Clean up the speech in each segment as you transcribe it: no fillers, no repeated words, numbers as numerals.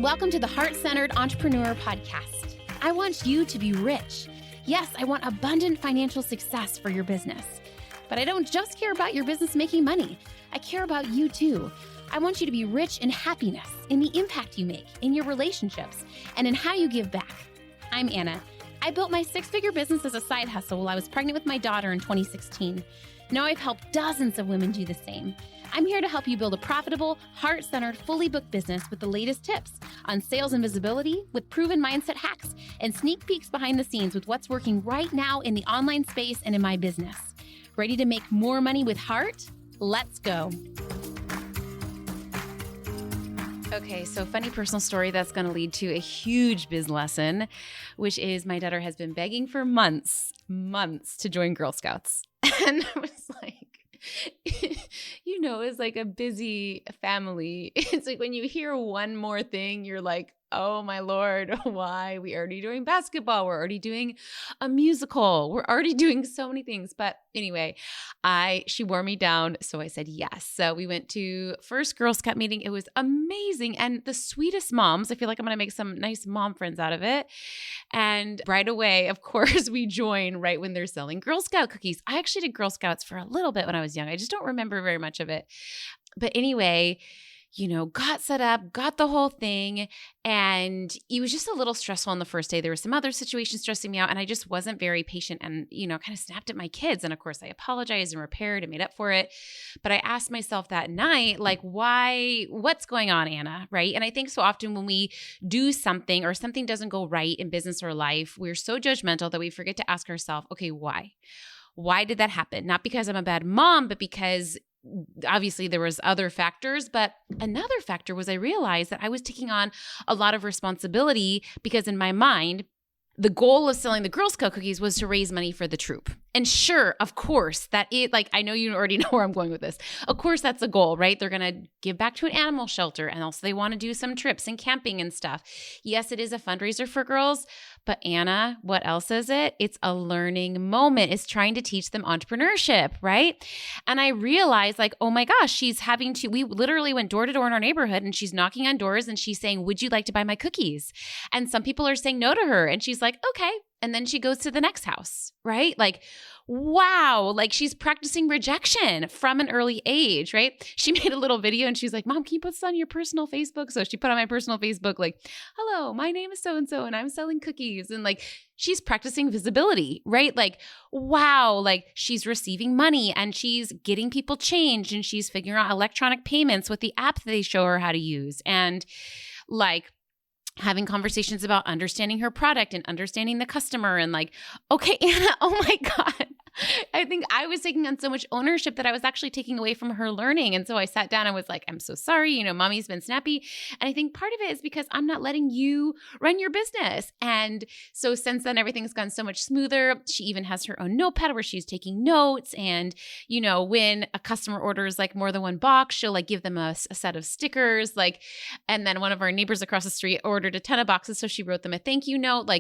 Welcome to the Heart-Centered Entrepreneur Podcast. I want you to be rich. Yes, I want abundant financial success for your business. But I don't just care about your business making money. I care about you too. I want you to be rich in happiness, in the impact you make, in your relationships, and in how you give back. I'm Anna. I built my six-figure business as a side hustle while I was pregnant with my daughter in 2016. Now I've helped dozens of women do the same. I'm here to help you build a profitable, heart-centered, fully booked business with the latest tips on sales and visibility, with proven mindset hacks, and sneak peeks behind the scenes with what's working right now in the online space and in my business. Ready to make more money with heart? Let's go. Okay, so funny personal story that's going to lead to a huge biz lesson, which is my daughter has been begging for months to join Girl Scouts. And I was like, it's like a busy family. It's like when you hear one more thing, you're like, oh my Lord, why? We're already doing basketball. We're already doing a musical. We're already doing so many things. But anyway, she wore me down. So I said yes. So we went to first Girl Scout meeting. It was amazing. And the sweetest moms. I feel like I'm going to make some nice mom friends out of it. And right away, of course, we join right when they're selling Girl Scout cookies. I actually did Girl Scouts for a little bit when I was young. I just don't remember very much of it. But anyway, got set up, got the whole thing, and it was just a little stressful on the first day. There were some other situations stressing me out, and I just wasn't very patient and, kind of snapped at my kids. And of course, I apologized and repaired and made up for it. But I asked myself that night, like, why, what's going on, Anna, right? And I think so often when we do something or something doesn't go right in business or life, we're so judgmental that we forget to ask ourselves, okay, why? Why did that happen? Not because I'm a bad mom, but because obviously there was other factors, but another factor was I realized that I was taking on a lot of responsibility because in my mind, the goal of selling the Girl Scout cookies was to raise money for the troop. And sure, of course, I know you already know where I'm going with this. Of course, that's a goal, right? They're going to give back to an animal shelter, and also they want to do some trips and camping and stuff. Yes, it is a fundraiser for girls, but Anna, what else is it? It's a learning moment. It's trying to teach them entrepreneurship, right? And I realized oh my gosh, we literally went door to door in our neighborhood and she's knocking on doors and she's saying, would you like to buy my cookies? And some people are saying no to her. And she's like, okay. And then she goes to the next house, right? Wow, she's practicing rejection from an early age, right? She made a little video and she's like, Mom, can you put this on your personal Facebook? So she put on my personal Facebook, hello, my name is so-and-so and I'm selling cookies. And she's practicing visibility, right? Wow, she's receiving money and she's getting people changed and she's figuring out electronic payments with the app that they show her how to use. And having conversations about understanding her product and understanding the customer and okay, Anna, oh my God. I think I was taking on so much ownership that I was actually taking away from her learning. And so I sat down and was like, I'm so sorry, mommy's been snappy. And I think part of it is because I'm not letting you run your business. And so since then, everything's gone so much smoother. She even has her own notepad where she's taking notes. And, when a customer orders more than one box, she'll give them a set of stickers. And then one of our neighbors across the street ordered a ton of boxes. So she wrote them a thank you note.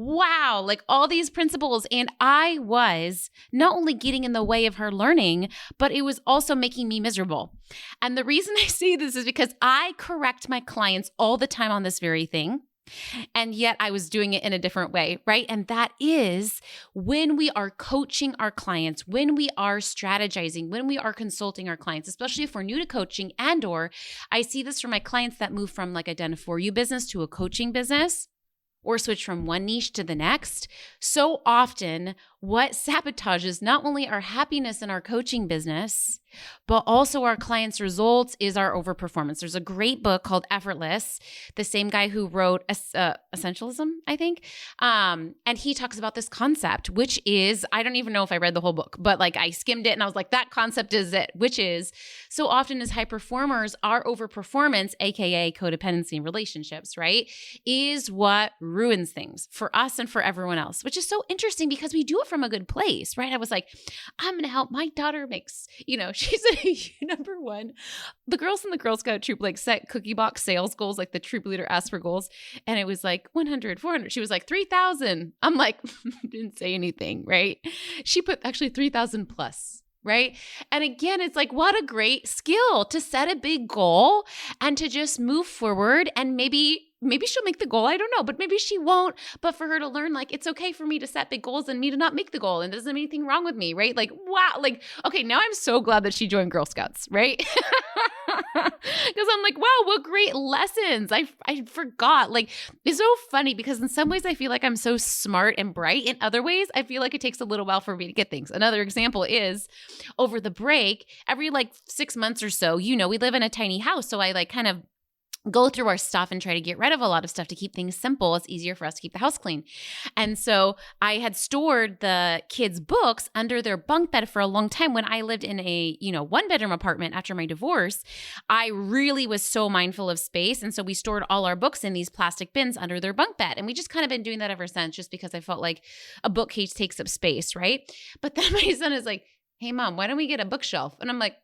Wow, all these principles. And I was not only getting in the way of her learning, but it was also making me miserable. And the reason I say this is because I correct my clients all the time on this very thing. And yet I was doing it in a different way, right? And that is when we are coaching our clients, when we are strategizing, when we are consulting our clients, especially if we're new to coaching or I see this from my clients that move from a done for you business to a coaching business, or switch from one niche to the next. So often, what sabotages not only our happiness in our coaching business, but also our clients' results is our overperformance. There's a great book called Effortless, the same guy who wrote Essentialism, I think. And he talks about this concept, which is, I don't even know if I read the whole book, but I skimmed it and I was like, that concept is it, which is so often as high performers, our overperformance, AKA codependency in relationships, right, is what ruins things for us and for everyone else, which is so interesting because we do it from a good place, right? I was like, I'm going to help my daughter makes, she's a number one. The girls in the Girl Scout troop set cookie box sales goals, the troop leader asked for goals. And it was 100, 400. She was 3,000. I'm didn't say anything, right? She put actually 3,000 plus. right? And again, it's like, what a great skill to set a big goal and to just move forward. And maybe she'll make the goal. I don't know, but maybe she won't. But for her to learn, like, it's okay for me to set big goals and me to not make the goal. And there's anything wrong with me, right? Like, wow. Like, okay, now I'm so glad that she joined Girl Scouts, right? Because I'm like, wow, what great lessons. I forgot. Like, it's so funny because in some ways I feel like I'm so smart and bright. In other ways, I feel like it takes a little while for me to get things. Another example is over the break, every like 6 months or so, we live in a tiny house. So I like kind of go through our stuff and try to get rid of a lot of stuff to keep things simple. It's easier for us to keep the house clean. And so I had stored the kids' books under their bunk bed for a long time. When I lived in a, 1-bedroom apartment after my divorce, I really was so mindful of space. And so we stored all our books in these plastic bins under their bunk bed. And we just kind of been doing that ever since, just because I felt like a bookcase takes up space, right? But then my son is like, hey, Mom, why don't we get a bookshelf? And I'm like,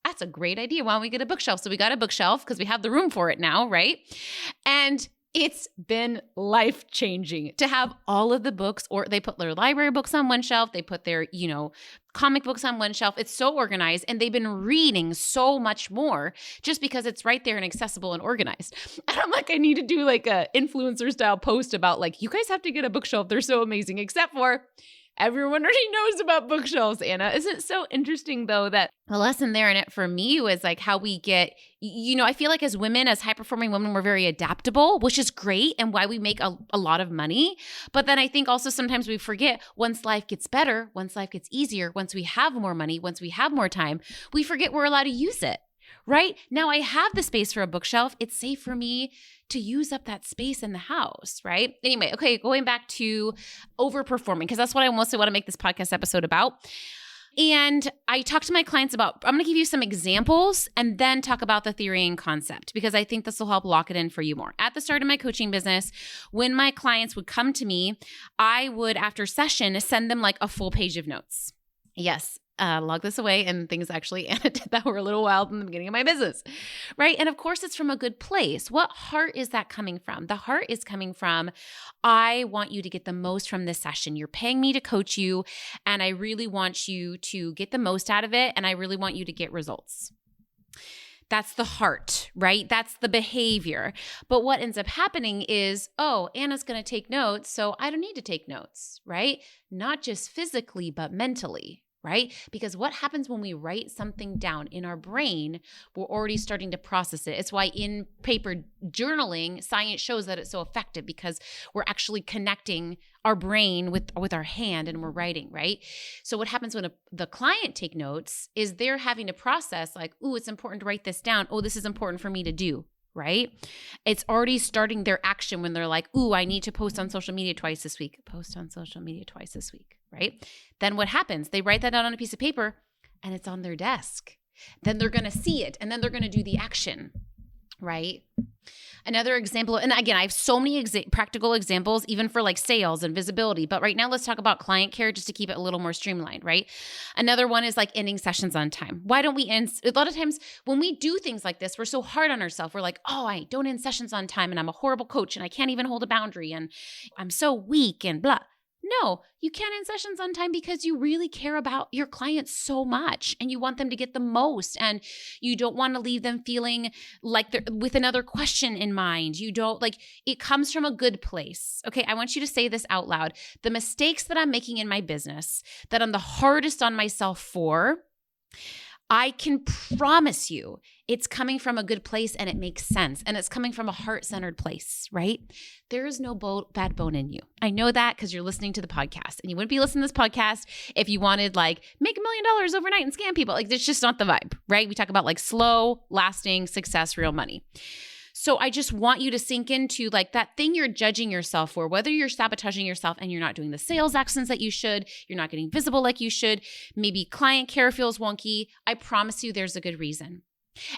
that's a great idea. Why don't we get a bookshelf? So we got a bookshelf because we have the room for it now, right? And it's been life-changing to have all of the books, or they put their library books on one shelf. They put their, comic books on one shelf. It's so organized, and they've been reading so much more just because it's right there and accessible and organized. And I'm like, I need to do like a influencer style post about like, you guys have to get a bookshelf. They're so amazing, except for everyone already knows about bookshelves, Anna. Isn't it so interesting, though, that the lesson there in it for me was like how we get, I feel like as women, as high-performing women, we're very adaptable, which is great and why we make a lot of money. But then I think also sometimes we forget once life gets better, once life gets easier, once we have more money, once we have more time, we forget we're allowed to use it. Right? Now I have the space for a bookshelf. It's safe for me to use up that space in the house, right? Anyway, okay, going back to overperforming, because that's what I mostly want to make this podcast episode about. And I talk to my clients about, I'm going to give you some examples and then talk about the theory and concept, because I think this will help lock it in for you more. At the start of my coaching business, when my clients would come to me, I would, after session, send them like a full page of notes. Yes. Log this away, and things actually Anna did that were a little wild in the beginning of my business, right? And of course, it's from a good place. What heart is that coming from? The heart is coming from, I want you to get the most from this session. You're paying me to coach you, and I really want you to get the most out of it, and I really want you to get results. That's the heart, right? That's the behavior. But what ends up happening is, oh, Anna's going to take notes, so I don't need to take notes, right? Not just physically, but mentally. Right? Because what happens when we write something down in our brain, we're already starting to process it. It's why in paper journaling, science shows that it's so effective, because we're actually connecting our brain with our hand and we're writing, right? So what happens when the client take notes is they're having to process like, ooh, it's important to write this down. Oh, this is important for me to do. Right? It's already starting their action when they're like, ooh, I need to post on social media twice this week. Post on social media twice this week, right? Then what happens? They write that down on a piece of paper and it's on their desk. Then they're going to see it and then they're going to do the action, right? Another example, and again, I have so many practical examples, even for like sales and visibility. But right now, let's talk about client care just to keep it a little more streamlined, right? Another one is like ending sessions on time. Why don't we end? A lot of times when we do things like this, we're so hard on ourselves. We're like, oh, I don't end sessions on time, and I'm a horrible coach, and I can't even hold a boundary, and I'm so weak, and blah. No, you can't end sessions on time because you really care about your clients so much and you want them to get the most, and you don't want to leave them feeling like they're with another question in mind. You don't like, it comes from a good place. Okay, I want you to say this out loud. The mistakes that I'm making in my business, that I'm the hardest on myself for, I can promise you it's coming from a good place and it makes sense. And it's coming from a heart-centered place, right? There is no bad bone in you. I know that because you're listening to the podcast, and you wouldn't be listening to this podcast if you wanted like make $1 million overnight and scam people. Like, that's just not the vibe, right? We talk about like slow, lasting success, real money. So I just want you to sink into like that thing you're judging yourself for, whether you're sabotaging yourself and you're not doing the sales accents that you should, you're not getting visible like you should, maybe client care feels wonky. I promise you there's a good reason.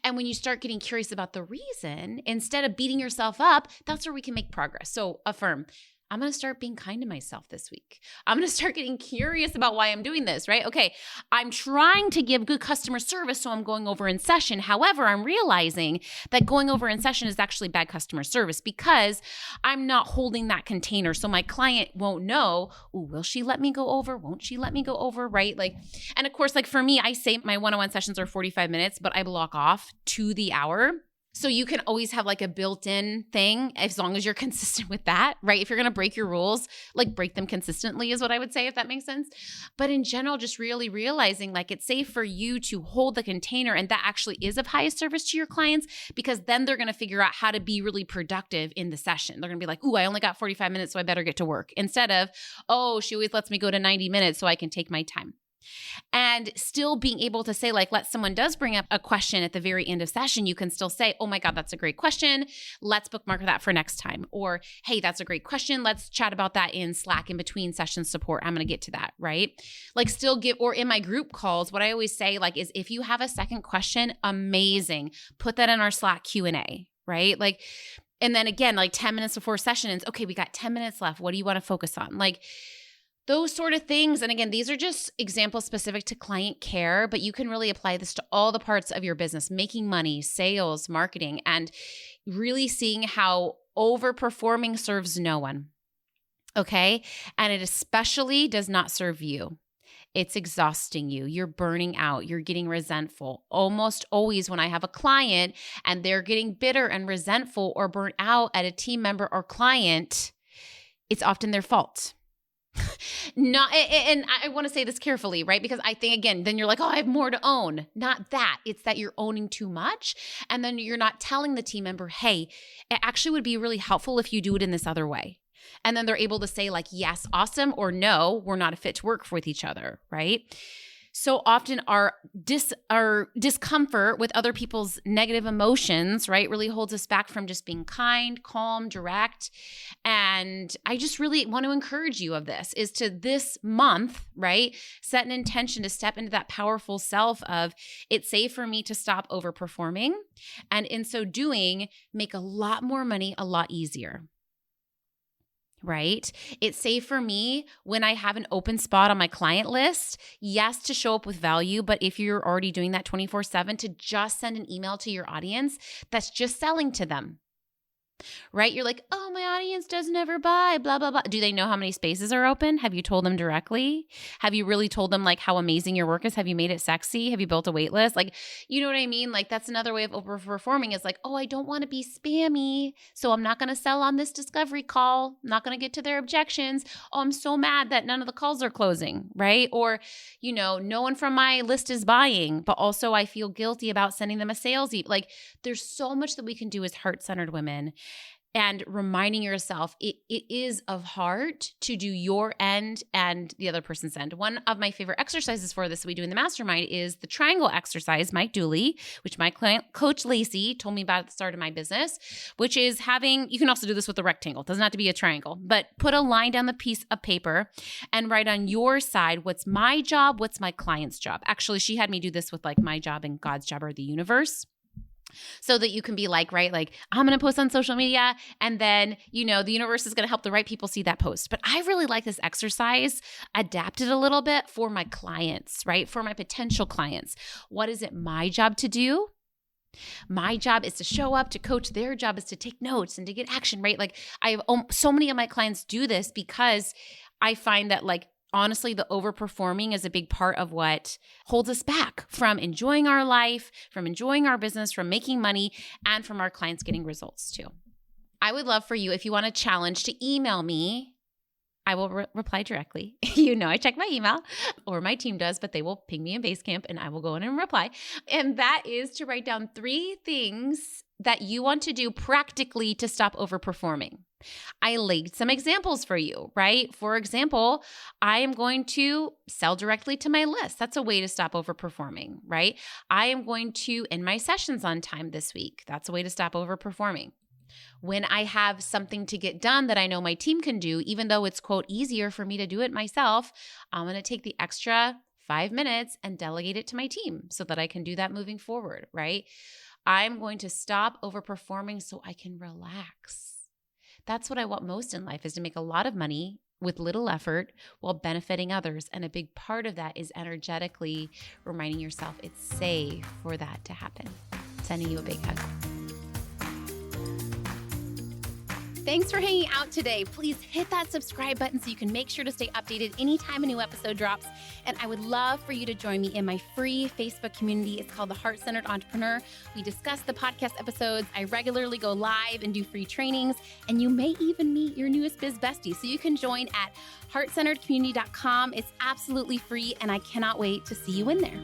And when you start getting curious about the reason, instead of beating yourself up, that's where we can make progress. So affirm, I'm going to start being kind to myself this week. I'm going to start getting curious about why I'm doing this, right? Okay, I'm trying to give good customer service, so I'm going over in session. However, I'm realizing that going over in session is actually bad customer service because I'm not holding that container. So my client won't know, ooh, will she let me go over? Won't she let me go over, right? Like, and of course, like for me, I say my one-on-one sessions are 45 minutes, but I block off to the hour. So you can always have like a built-in thing as long as you're consistent with that, right? If you're going to break your rules, like break them consistently is what I would say, if that makes sense. But in general, just really realizing like it's safe for you to hold the container, and that actually is of highest service to your clients, because then they're going to figure out how to be really productive in the session. They're going to be like, ooh, I only got 45 minutes, so I better get to work. Instead of, oh, she always lets me go to 90 minutes so I can take my time. And still being able to say, like, let someone does bring up a question at the very end of session, you can still say, oh my God, that's a great question. Let's bookmark that for next time. Or, hey, that's a great question. Let's chat about that in Slack in between session support. I'm going to get to that, right? Like still give, or in my group calls, what I always say, like, is if you have a second question, amazing. Put that in our Slack Q&A, right? Like, and then again, like 10 minutes before session ends, okay, we got 10 minutes left. What do you want to focus on? Like, those sort of things. And again, these are just examples specific to client care, but you can really apply this to all the parts of your business, making money, sales, marketing, and really seeing how overperforming serves no one. Okay. And it especially does not serve you. It's exhausting you. You're burning out. You're getting resentful. Almost always when I have a client and they're getting bitter and resentful or burnt out at a team member or client, it's often their fault. Not, and I want to say this carefully, right? Because I think, again, then you're like, oh, I have more to own. Not that. It's that you're owning too much. And then you're not telling the team member, hey, it actually would be really helpful if you do it in this other way. And then they're able to say like, yes, awesome, or no, we're not a fit to work with each other, right? So often our discomfort with other people's negative emotions, right, really holds us back from just being kind, calm, direct. And I just really want to encourage you of this is to this month, right, set an intention to step into that powerful self of it's safe for me to stop overperforming. And in so doing, make a lot more money a lot easier. Right? It's safe for me when I have an open spot on my client list, yes, to show up with value, but if you're already doing that 24/7, to just send an email to your audience that's just selling to them. Right? You're like, oh, my audience doesn't ever buy, blah, blah, blah. Do they know how many spaces are open? Have you told them directly? Have you really told them like how amazing your work is? Have you made it sexy? Have you built a wait list? Like, you know what I mean? Like that's another way of overperforming is like, oh, I don't want to be spammy. So I'm not going to sell on this discovery call. I'm not going to get to their objections. Oh, I'm so mad that none of the calls are closing, right? Or, you know, no one from my list is buying, but also I feel guilty about sending them a sales Like there's so much that we can do as heart-centered women. And reminding yourself, it is of heart to do your end and the other person's end. One of my favorite exercises for this we do in the mastermind is the triangle exercise, Mike Dooley, which my client, Coach Lacey, told me about at the start of my business, which is having, you can also do this with a rectangle. It doesn't have to be a triangle, but put a line down the piece of paper and write on your side, what's my job, what's my client's job. Actually, she had me do this with like my job and God's job or the universe. So that you can be like, right, like I'm going to post on social media and then, you know, the universe is going to help the right people see that post. But I really like this exercise adapted a little bit for my clients, right? For my potential clients. What is it my job to do? My job is to show up, to coach. Their job is to take notes and to get action, right? Like I have so many of my clients do this because I find that like, honestly, the overperforming is a big part of what holds us back from enjoying our life, from enjoying our business, from making money, and from our clients getting results too. I would love for you, if you want a challenge, to email me. I will reply directly. You know, I check my email, or my team does, but they will ping me in Basecamp and I will go in and reply. And that is to write down 3 things that you want to do practically to stop overperforming. I laid some examples for you, right? For example, I am going to sell directly to my list. That's a way to stop overperforming, right? I am going to end my sessions on time this week. That's a way to stop overperforming. When I have something to get done that I know my team can do, even though it's, quote, easier for me to do it myself, I'm going to take the extra 5 minutes and delegate it to my team so that I can do that moving forward, right? I'm going to stop overperforming so I can relax. That's what I want most in life, is to make a lot of money with little effort while benefiting others. And a big part of that is energetically reminding yourself it's safe for that to happen. Sending you a big hug. Thanks for hanging out today. Please hit that subscribe button so you can make sure to stay updated anytime a new episode drops. And I would love for you to join me in my free Facebook community. It's called The Heart-Centered Entrepreneur. We discuss the podcast episodes. I regularly go live and do free trainings. And you may even meet your newest biz bestie. So you can join at heartcenteredcommunity.com. It's absolutely free, and I cannot wait to see you in there.